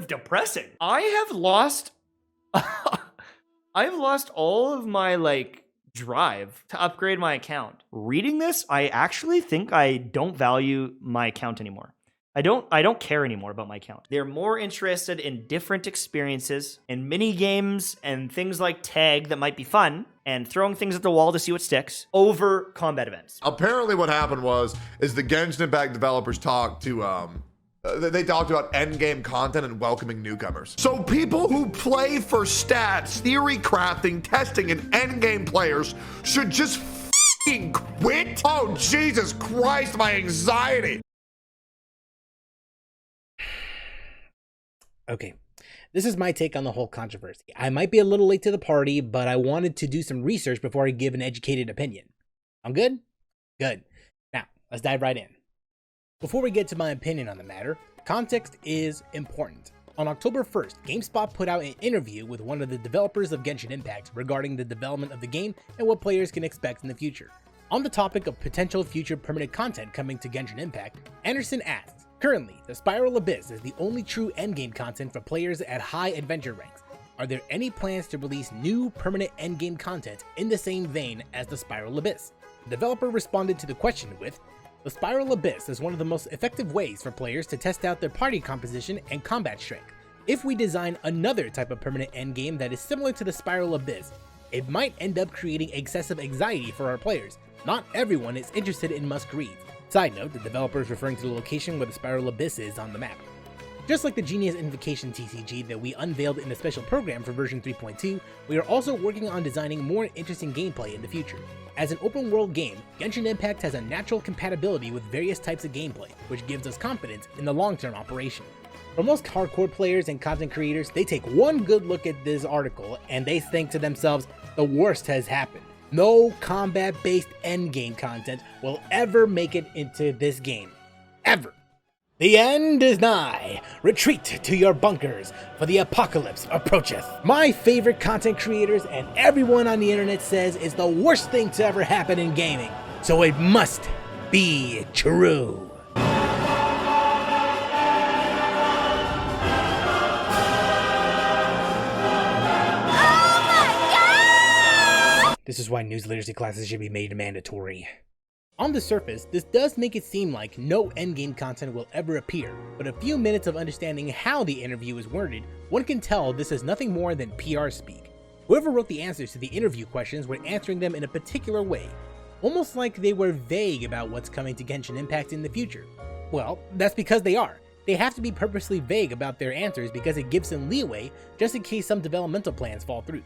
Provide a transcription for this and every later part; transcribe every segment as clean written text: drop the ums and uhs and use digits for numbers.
of depressing. I have lost I've lost all of my like drive to upgrade my account. Reading this, I actually think I don't value my account anymore. I don't care anymore about my account. They're more interested in different experiences and mini games and things like tag that might be fun and throwing things at the wall to see what sticks over combat events. Apparently what happened is the Genshin Impact developers talked to they talked about endgame content and welcoming newcomers. So people who play for stats, theory crafting, testing, and endgame players should just f***ing quit? Oh, Jesus Christ, my anxiety. Okay, this is my take on the whole controversy. I might be a little late to the party, but I wanted to do some research before I give an educated opinion. I'm good? Good. Now, let's dive right in. Before we get to my opinion on the matter, context is important. On October 1st, GameSpot put out an interview with one of the developers of Genshin Impact regarding the development of the game and what players can expect in the future. On the topic of potential future permanent content coming to Genshin Impact, Anderson asks, currently, the Spiral Abyss is the only true endgame content for players at high adventure ranks. Are there any plans to release new permanent endgame content in the same vein as the Spiral Abyss? The developer responded to the question with, the Spiral Abyss is one of the most effective ways for players to test out their party composition and combat strength. If we design another type of permanent endgame that is similar to the Spiral Abyss, it might end up creating excessive anxiety for our players. Not everyone is interested in must-reads. Side note, the developer is referring to the location where the Spiral Abyss is on the map. Just like the Genius Invocation TCG that we unveiled in the special program for version 3.2, we are also working on designing more interesting gameplay in the future. As an open world game, Genshin Impact has a natural compatibility with various types of gameplay, which gives us confidence in the long-term operation. For most hardcore players and content creators, they take one good look at this article and they think to themselves, the worst has happened. No combat-based endgame content will ever make it into this game. Ever. The end is nigh. Retreat to your bunkers, for the apocalypse approacheth. My favorite content creators and everyone on the internet says it's the worst thing to ever happen in gaming. So it must be true. This is why news literacy classes should be made mandatory. On the surface, this does make it seem like no endgame content will ever appear, but a few minutes of understanding how the interview is worded, one can tell this is nothing more than PR speak. Whoever wrote the answers to the interview questions were answering them in a particular way, almost like they were vague about what's coming to Genshin Impact in the future. Well, that's because they are. They have to be purposely vague about their answers because it gives them leeway just in case some developmental plans fall through.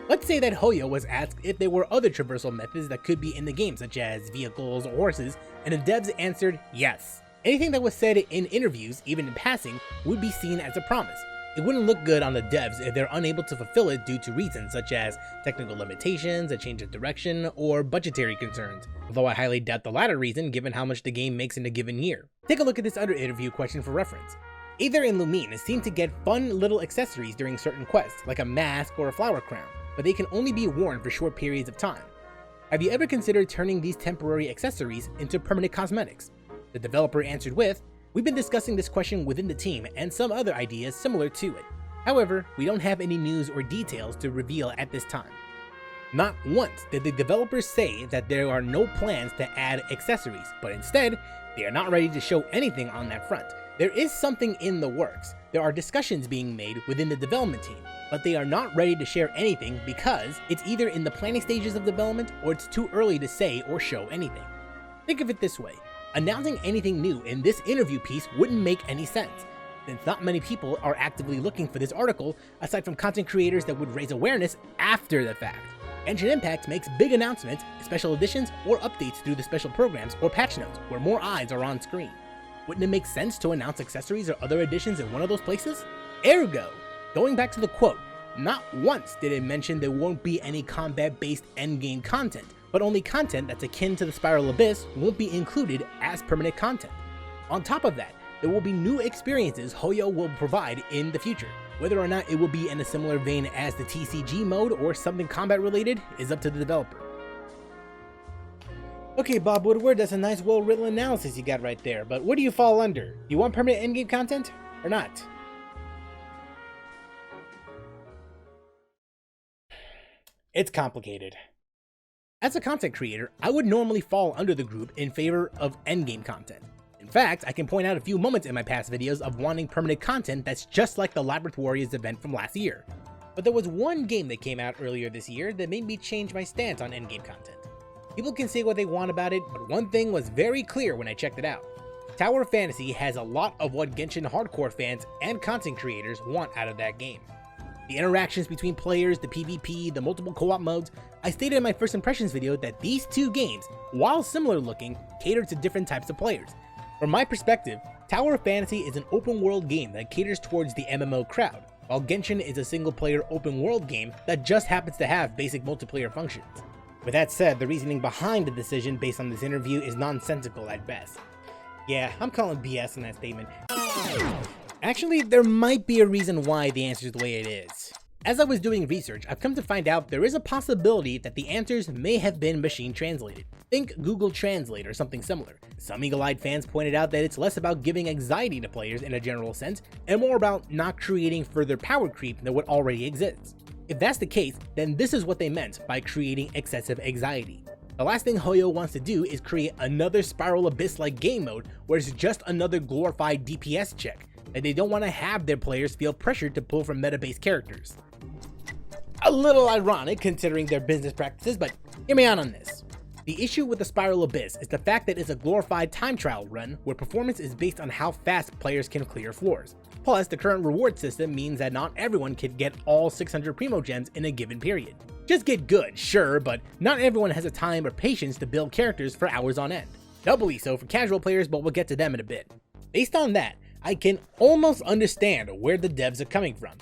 Let's say that Hoyo was asked if there were other traversal methods that could be in the game, such as vehicles or horses, and the devs answered yes. Anything that was said in interviews, even in passing, would be seen as a promise. It wouldn't look good on the devs if they're unable to fulfill it due to reasons such as technical limitations, a change of direction, or budgetary concerns, although I highly doubt the latter reason given how much the game makes in a given year. Take a look at this other interview question for reference. Aether and Lumine seem to get fun little accessories during certain quests, like a mask or a flower crown, but they can only be worn for short periods of time. Have you ever considered turning these temporary accessories into permanent cosmetics? The developer answered with, we've been discussing this question within the team and some other ideas similar to it. However, we don't have any news or details to reveal at this time. Not once did the developers say that there are no plans to add accessories, but instead, they are not ready to show anything on that front. There is something in the works. There are discussions being made within the development team, but they are not ready to share anything because it's either in the planning stages of development or it's too early to say or show anything. Think of it this way, announcing anything new in this interview piece wouldn't make any sense, since not many people are actively looking for this article aside from content creators that would raise awareness after the fact. Genshin Impact makes big announcements, special editions, or updates through the special programs or patch notes where more eyes are on screen. Wouldn't it make sense to announce accessories or other additions in one of those places? Ergo, going back to the quote, not once did it mention there won't be any combat-based endgame content, but only content that's akin to the Spiral Abyss won't be included as permanent content. On top of that, there will be new experiences Hoyo will provide in the future. Whether or not it will be in a similar vein as the TCG mode or something combat related is up to the developer. Okay, Bob Woodward, that's a nice well-written analysis you got right there, but where do you fall under? Do you want permanent endgame content or not? It's complicated. As a content creator, I would normally fall under the group in favor of endgame content. In fact, I can point out a few moments in my past videos of wanting permanent content that's just like the Labyrinth Warriors event from last year. But there was one game that came out earlier this year that made me change my stance on endgame content. People can say what they want about it, but one thing was very clear when I checked it out. Tower of Fantasy has a lot of what Genshin hardcore fans and content creators want out of that game. The interactions between players, the PvP, the multiple co-op modes. I stated in my first impressions video that these two games, while similar looking, cater to different types of players. From my perspective, Tower of Fantasy is an open world game that caters towards the MMO crowd, while Genshin is a single player open world game that just happens to have basic multiplayer functions. With that said, the reasoning behind the decision based on this interview is nonsensical at best. Yeah, I'm calling BS on that statement. Actually, there might be a reason why the answer is the way it is. As I was doing research, I've come to find out there is a possibility that the answers may have been machine translated. Think Google Translate or something similar. Some eagle-eyed fans pointed out that it's less about giving anxiety to players in a general sense, and more about not creating further power creep than what already exists. If that's the case, then this is what they meant by creating excessive anxiety. The last thing Hoyo wants to do is create another Spiral Abyss-like game mode where it's just another glorified DPS check, and they don't want to have their players feel pressured to pull from meta-based characters. A little ironic considering their business practices, but hear me out on this. The issue with the Spiral Abyss is the fact that it's a glorified time trial run where performance is based on how fast players can clear floors. Plus, the current reward system means that not everyone can get all 600 Primo Gems in a given period. Just get good, sure, but not everyone has the time or patience to build characters for hours on end. Doubly so for casual players, but we'll get to them in a bit. Based on that, I can almost understand where the devs are coming from.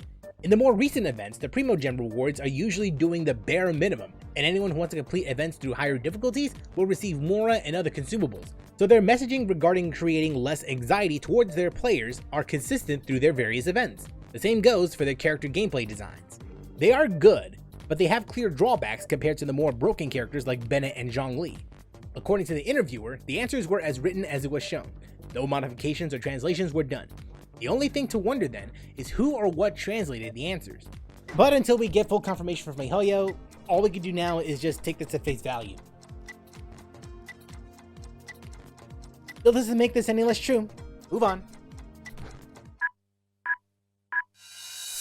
In the more recent events, the Primo Gem rewards are usually doing the bare minimum, and anyone who wants to complete events through higher difficulties will receive Mora and other consumables. So their messaging regarding creating less anxiety towards their players are consistent through their various events. The same goes for their character gameplay designs. They are good, but they have clear drawbacks compared to the more broken characters like Bennett and Zhongli. According to the interviewer, the answers were as written as it was shown. No modifications or translations were done. The only thing to wonder then is who or what translated the answers. But until we get full confirmation from Mihoyo, all we can do now is just take this at face value. Still doesn't make this any less true. Move on.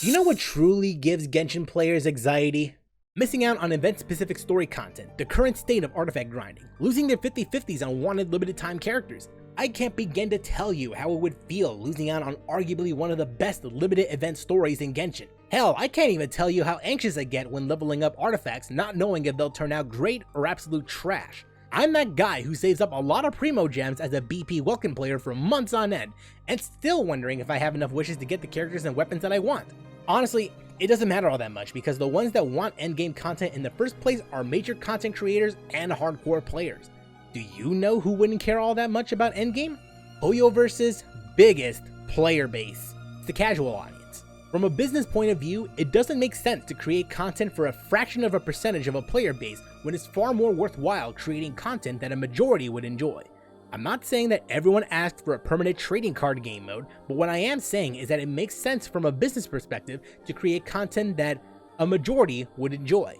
Do you know what truly gives Genshin players anxiety? Missing out on event-specific story content, the current state of artifact grinding, losing their 50/50s on wanted limited-time characters. I can't begin to tell you how it would feel losing out on arguably one of the best limited event stories in Genshin. Hell, I can't even tell you how anxious I get when leveling up artifacts not knowing if they'll turn out great or absolute trash. I'm that guy who saves up a lot of Primo Gems as a BP Welkin player for months on end, and still wondering if I have enough wishes to get the characters and weapons that I want. Honestly, it doesn't matter all that much because the ones that want endgame content in the first place are major content creators and hardcore players. Do you know who wouldn't care all that much about endgame? Hoyoverse's biggest player base, the casual audience. From a business point of view, it doesn't make sense to create content for a fraction of a percentage of a player base when it's far more worthwhile creating content that a majority would enjoy. I'm not saying that everyone asked for a permanent trading card game mode, but what I am saying is that it makes sense from a business perspective to create content that a majority would enjoy.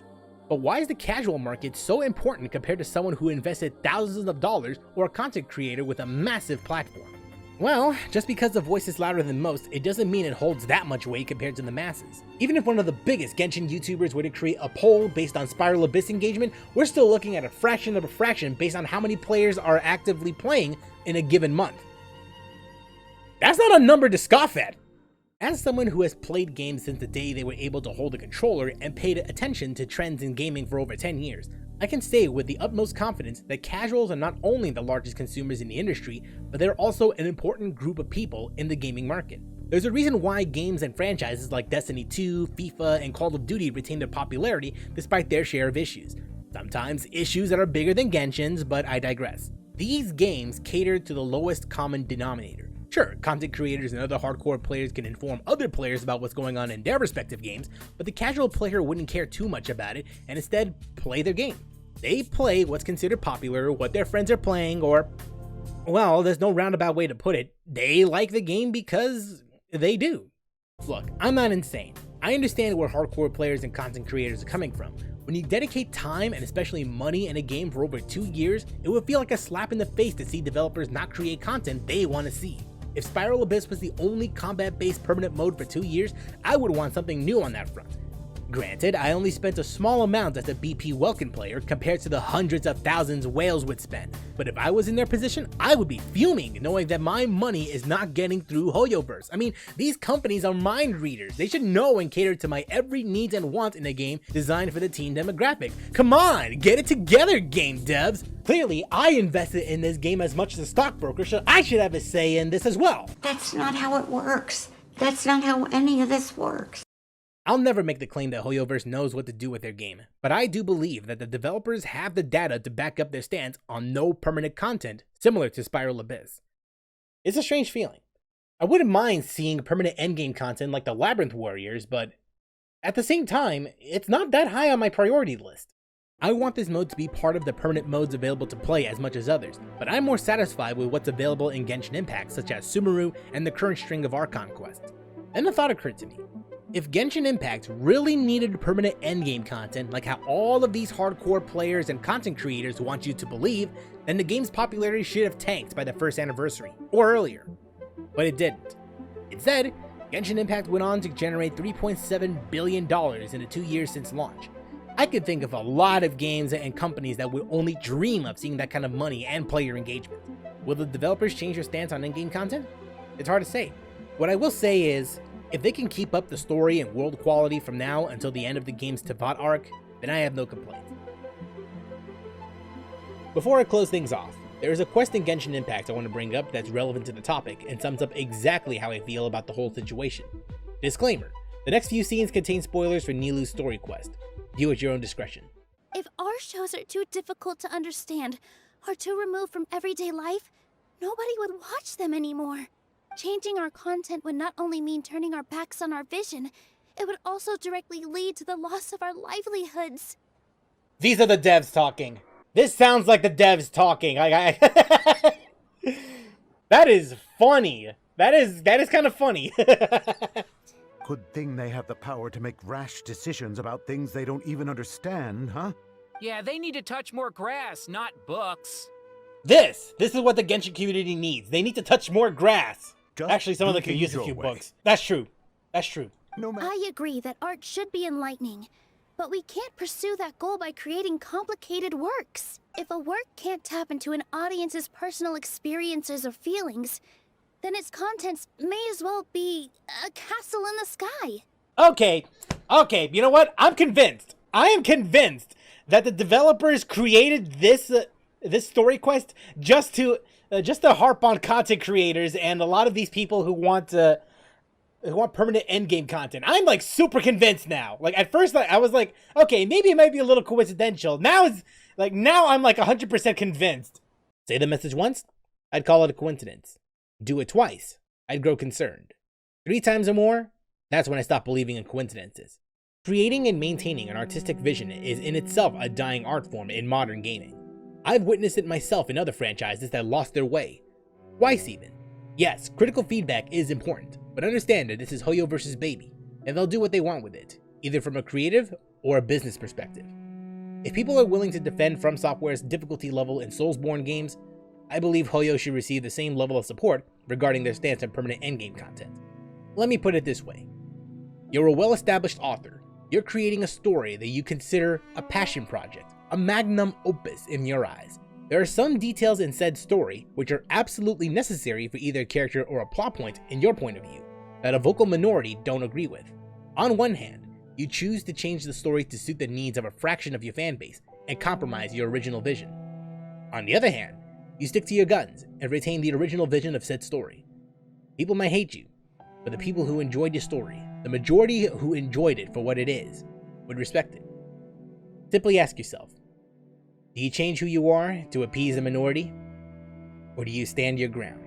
But why is the casual market so important compared to someone who invested thousands of dollars or a content creator with a massive platform? Well, just because the voice is louder than most, it doesn't mean it holds that much weight compared to the masses. Even if one of the biggest Genshin YouTubers were to create a poll based on Spiral Abyss engagement, we're still looking at a fraction of a fraction based on how many players are actively playing in a given month. That's not a number to scoff at! As someone who has played games since the day they were able to hold a controller and paid attention to trends in gaming for over 10 years, I can say with the utmost confidence that casuals are not only the largest consumers in the industry, but they're also an important group of people in the gaming market. There's a reason why games and franchises like Destiny 2, FIFA, and Call of Duty retain their popularity despite their share of issues. Sometimes issues that are bigger than Genshin's, but I digress. These games cater to the lowest common denominator. Sure, content creators and other hardcore players can inform other players about what's going on in their respective games, but the casual player wouldn't care too much about it and instead play their game. They play what's considered popular, what their friends are playing, or, well, there's no roundabout way to put it, they like the game because they do. Look, I'm not insane. I understand where hardcore players and content creators are coming from. When you dedicate time and especially money in a game for over 2 years, it would feel like a slap in the face to see developers not create content they want to see. If Spiral Abyss was the only combat-based permanent mode for 2 years, I would want something new on that front. Granted, I only spent a small amount as a BP Welkin player compared to the hundreds of thousands whales would spend, but if I was in their position, I would be fuming knowing that my money is not getting through Hoyoverse. I mean, these companies are mind readers. They should know and cater to my every needs and want in a game designed for the teen demographic. Come on, get it together, game devs! Clearly, I invested in this game as much as a stockbroker, so I should have a say in this as well. That's not how it works. That's not how any of this works. I'll never make the claim that Hoyoverse knows what to do with their game, but I do believe that the developers have the data to back up their stance on no permanent content, similar to Spiral Abyss. It's a strange feeling. I wouldn't mind seeing permanent endgame content like the Labyrinth Warriors, but at the same time, it's not that high on my priority list. I want this mode to be part of the permanent modes available to play as much as others, but I'm more satisfied with what's available in Genshin Impact, such as Sumeru and the current string of Archon quests. Then a thought occurred to me. If Genshin Impact really needed permanent endgame content like how all of these hardcore players and content creators want you to believe, then the game's popularity should have tanked by the first anniversary, or earlier. But it didn't. Instead, Genshin Impact went on to generate $3.7 billion in the 2 years since launch. I could think of a lot of games and companies that would only dream of seeing that kind of money and player engagement. Will the developers change their stance on in-game content? It's hard to say. What I will say is, if they can keep up the story and world quality from now until the end of the game's Tevat arc, then I have no complaints. Before I close things off, there is a quest in Genshin Impact I want to bring up that's relevant to the topic and sums up exactly how I feel about the whole situation. Disclaimer, the next few scenes contain spoilers for Nilou's story quest. View at your own discretion. If our shows are too difficult to understand or too removed from everyday life, nobody would watch them anymore. Changing our content would not only mean turning our backs on our vision, it would also directly lead to the loss of our livelihoods. These are the devs talking. This sounds like the devs talking. That is funny. That is kind of funny. Good thing they have the power to make rash decisions about things they don't even understand, huh? Yeah, they need to touch more grass, not books. This is what the Genshin community needs. They need to touch more grass. Just Actually, some of them do could use a things few your way. books. That's true. That's true. No matter. I agree that art should be enlightening, but we can't pursue that goal by creating complicated works. If a work can't tap into an audience's personal experiences or feelings, then its contents may as well be a castle in the sky. Okay, you know what? I'm convinced. I am convinced that the developers created this story quest just to harp on content creators and a lot of these people who want permanent endgame content. I'm like super convinced now. Like at first I was like, okay, maybe it might be a little coincidental. Now I'm like 100% convinced. Say the message once, I'd call it a coincidence. Do it twice, I'd grow concerned. 3 times or more, that's when I stop believing in coincidences. Creating and maintaining an artistic vision is in itself a dying art form in modern gaming. I've witnessed it myself in other franchises that lost their way. Twice even. Yes, critical feedback is important, but understand that this is Hoyoverse's baby, and they'll do what they want with it, either from a creative or a business perspective. If people are willing to defend From Software's difficulty level in Soulsborne games, I believe Hoyo should receive the same level of support regarding their stance on permanent endgame content. Let me put it this way. You're a well-established author. You're creating a story that you consider a passion project, a magnum opus in your eyes. There are some details in said story which are absolutely necessary for either a character or a plot point in your point of view, that a vocal minority don't agree with. On one hand, you choose to change the story to suit the needs of a fraction of your fanbase and compromise your original vision. On the other hand, you stick to your guns and retain the original vision of said story. People might hate you, but the people who enjoyed your story, the majority who enjoyed it for what it is, would respect it. Simply ask yourself, do you change who you are to appease the minority, or do you stand your ground?